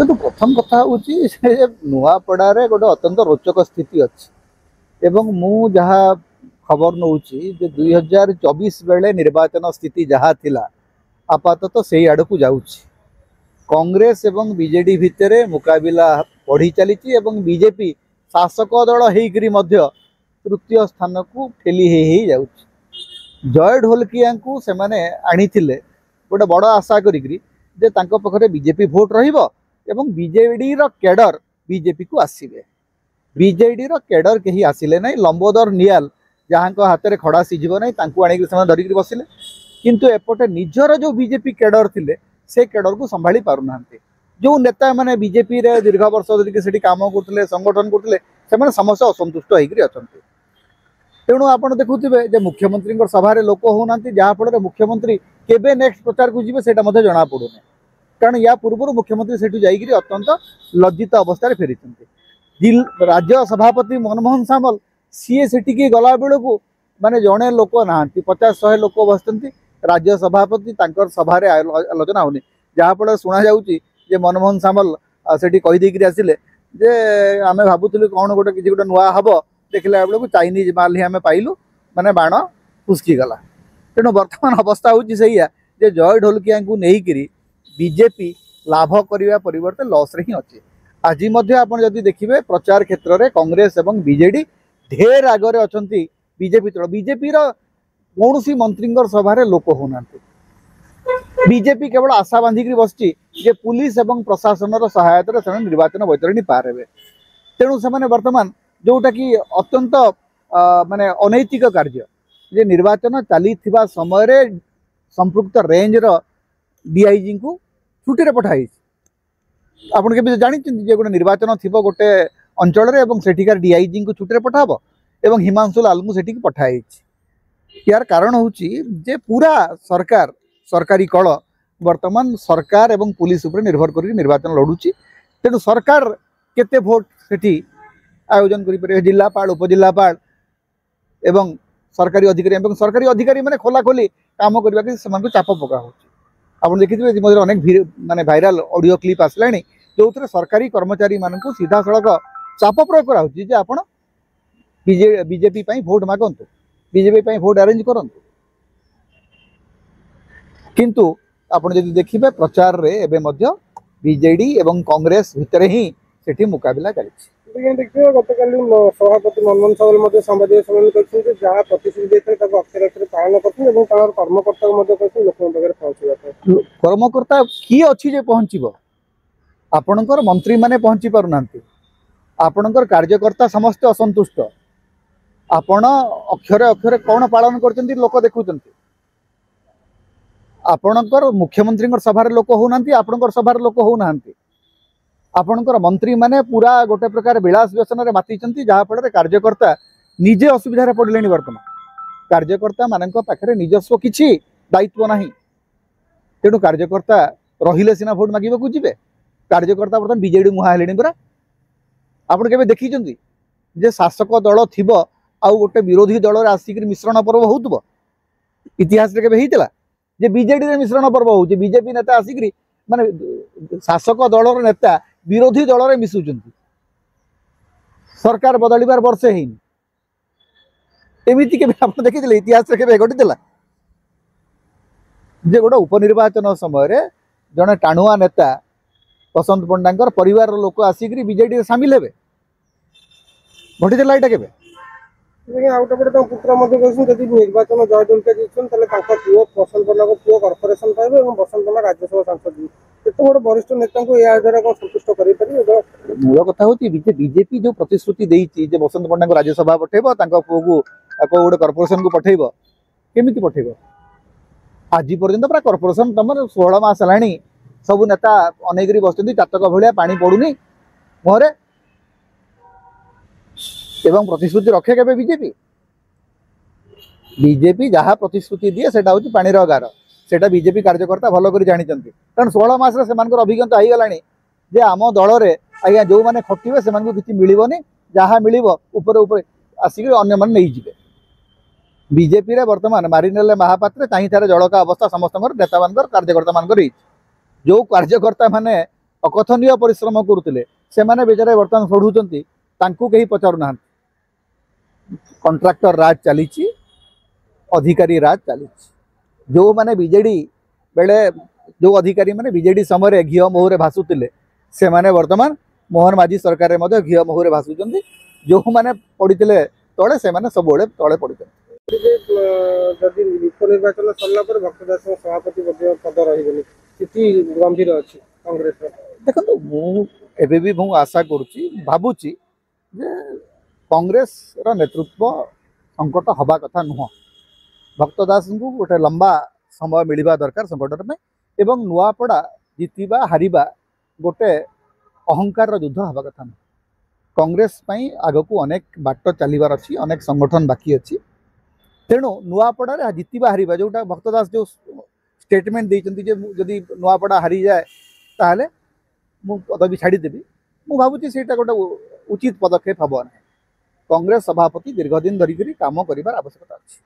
देखो प्रथम कथा हूँ नुआपड़ा गोटे अत्यंत रोचक स्थिति अच्छी एवं मु जहाँ खबर नौ 2024 बेले निर्वाचन स्थिति जहाँ थिला आपातत से आड़ को जाऊँच कांग्रेस एवं बीजेडी भितर मुकाबिला बढ़ी चली बीजेपी शासक दल होकर तृतीय स्थान को ठेली ही जाऊँच जय ढोलकिया को से आनी गोटे बड़ आशा करी बीजेपी भोट रहिबो एवं बीजेडी रो कैडर बीजेपी को आसीबे बीजेडी रो कैडर कहीं आसिले नहीं लंबोदर नियाल जहाँ हाथ में खड़ा सीझब नहीं आनिक धरिक बसिले किंतु एपटे निजर जो बीजेपी कैडर थिले से कैडर को संभाली पारुना जो नेता माने बीजेपी रे दीर्घ वर्ष धरिक काम करते संगठन करते समस्त असंतुष्ट होकर तेणु आपड़ देखुवे मुख्यमंत्री सभा लोक होना जहाँफल मुख्यमंत्री केबे नेक्स्ट प्रचार को जी से जना पड़ूना कारण या पूर्व मुख्यमंत्री से जाकर अत्यंत लज्जित अवस्था फेरी राज्य सभापति मनमोहन सामल सी से गला बेलू माने जड़े लोक ना 50-100 लोक बसते राज्य सभापति सभा आलोचना होनी जहाँफल शुणा जा मनमोहन सामल से कहीदेक आसिले जे आम भावुलु कौन गोटे किसी गोटे नुआ हम देखला बेलू चाइनीज माल ही आम पाइलु माने बाण फुसकी गला तेणु बर्तमान अवस्था हूँ जय ढोलकिया को लेकर बीजेपी लाभ करने परिवर्ते लॉस रे ही अच्छे आज जदि देखिए प्रचार क्षेत्र में कांग्रेस एवं बीजेडी ढेर आगे अच्छा बीजेपी तल बीजेपी कौन सी मंत्री सभा लोक होना बीजेपी केवल आशा बांधिक बसची पुलिस एवं प्रशासन सहायता से निर्वाचन बैतरणी पार हे तेणु से बर्तमान जोटा कि अत्यंत माने अनैतिक कार्य जे निर्वाचन चली समय संपृक्त रेंज डीआईजी को छुट्टी रे पठाई आपन के जानी गोटे निर्वाचन थी गोटे अंचल सेठिकार डीआईजी को छुट्टी रे पठाब एवं हिमांशु लाल को सेठी पठाई यार कारण हूँ जे पूरा सरकार सरकारी कल वर्तमान सरकार एवं पुलिस उपर निर्भर कर निर्वाचन लड़ुची तेणु सरकार केते भोट सेठी आयोजन कर जिलापाल उपजिलापाल एवं सरकारी अधिकारी माने खोला खोली काम करने से चाप पका हो आप देखिए अनेक माने भाइराल ऑडियो क्लिप आसला जो सरकारी कर्मचारी मान सीधा सड़क चाप प्रयोग कराऊँ आप बीजेपी भोट मागंतु बीजेपी भोट अरेंज करूँ किंतु आपड़ जब देखिए प्रचार रे एबे मध्य बीजेडी एवं कांग्रेस भितर ही सेठी मुकाबला चली देखिए गतकाली सभापति मनमोहन सामल संवाद सम्मेलन जहाँ प्रतिश्रुति अक्षर अक्षर पालन करर्मकर्ता कर्मकर्ता किए अच्छी पहुँचब आपणकर मंत्री माने पहुँची पारना आपणकर कार्यकर्ता समस्त असंतुष्ट आपण अक्षरे अक्षरे कौन पालन कर लोक देखुं आपणकर मुख्यमंत्री सभार लोक होना आपणकर सभार लोक होना आपणकर मंत्री माने पूरा गोटे प्रकार विलास व्यसन में माति जहाँफल कार्यकर्ता निजे असुविधा पड़े बर्तमान कार्यकर्ता मान पाखे निजस्व किसी दायित्व ना तेणु कार्यकर्ता रहिले सिना भोट मागे जी कार्यकर्ता बर्तमान बीजेडी मुहा हेले पूरा आप देखी जे शासक दल थी आउ गोटे विरोधी दल आसिक मिश्रण पर्व हो इतिहास के जे बीजेडी रे मिश्रण पर्व हो बीजेपी नेता आसिक माने शासक दलर नेता विरोधी दल रे मिसुचंती सरकार बदलिबार वर्षे हेनी एमिति के आप देखिए इतिहास के घटीला जे गोटे उपनिर्वाचन समय जड़े टाणुआ नेता बसंत पंडा परिवार लोक आसिक बीजेडी सामिल हे घटीला यहाँ के आउटपटे पुत्र निर्वाचन जय ढोलकिया पुओ बसंत पंडा को पुओ कर्पोरेसन पाइबे बसंत पंडा राज्यसभा सांसद केते बड़ वरिष्ठ नेता को या द्वारा संतुष्ट कर मूल कथा हूँ बीजेपी जो प्रतिश्रुति देती बसंत पंडा को राज्यसभा पठेब पुओ को गोटे कर्पोरेसन को पठेब केमी पठेब आज पर्यंत पूरा कर्पोरेसन तुम 16 मास है सबू नेता अनेक बस चातक भाया पानी पड़ूनी मुहरे एवं प्रतिश्रुति रखे के बीजेपी बीजेपी जहाँ प्रतिश्रुति दिए से पानी गार से बीजेपी कार्यकर्ता भल कर जानी कारण 16 मास अभिज्ञता हो गला जे आम दल में आज्ञा जो मैंने खटिवे से किसी मिलनी जहाँ मिल आसिक अन्य बीजेपी रे वर्तमान मारिनेले महापात्र चाहे जड़का अवस्था समस्त नेता मान कार्यकर्ता मान जो कार्यकर्ता माने अकथनीय परिश्रम करुले से बेचारे बर्तमान सढ़ुंट कहीं पचारू ना कंट्राक्टर राज चली अधिकारी राज चली जो माने बीजेडी बेले जो अधिकारी माने बीजेडी समय घी मोहरे भासुले से माने वर्तमान मोहन माझी सरकार में घी मोहरे भासुंट जो मैंने पड़ी तले से सब तले पड़ते जदि उपनिर्वाचन सरला भक्त दास सभापति पद रही स्थिति गंभीर अच्छी कांग्रेस देखो मुझे आशा करुच्ची भावुची कांग्रेस नेतृत्व संकट हवा कथा नुह भक्त दास को गोटे लंबा समय मिलवा दरकार संकट में एवं नुआपड़ा जितवा हारिबा गोटे अहंकार युद्ध हवा कथा नुह कांग्रेस आग को अनेक बाट चलबार अच्छी अनेक संगठन बाकी अच्छी तेणु नुआपड़ा जितवा हारिबा जोटा भक्त दास जो स्टेटमेंट देते जदि नुआपड़ा हारी जाए ताहले मु पदवी छाड़देवी मु भावुची सेटा गोटे उचित पदक्षेप हम ना कांग्रेस सभापति दीर्घ दिन धरिक काम कर आवश्यकता अच्छी।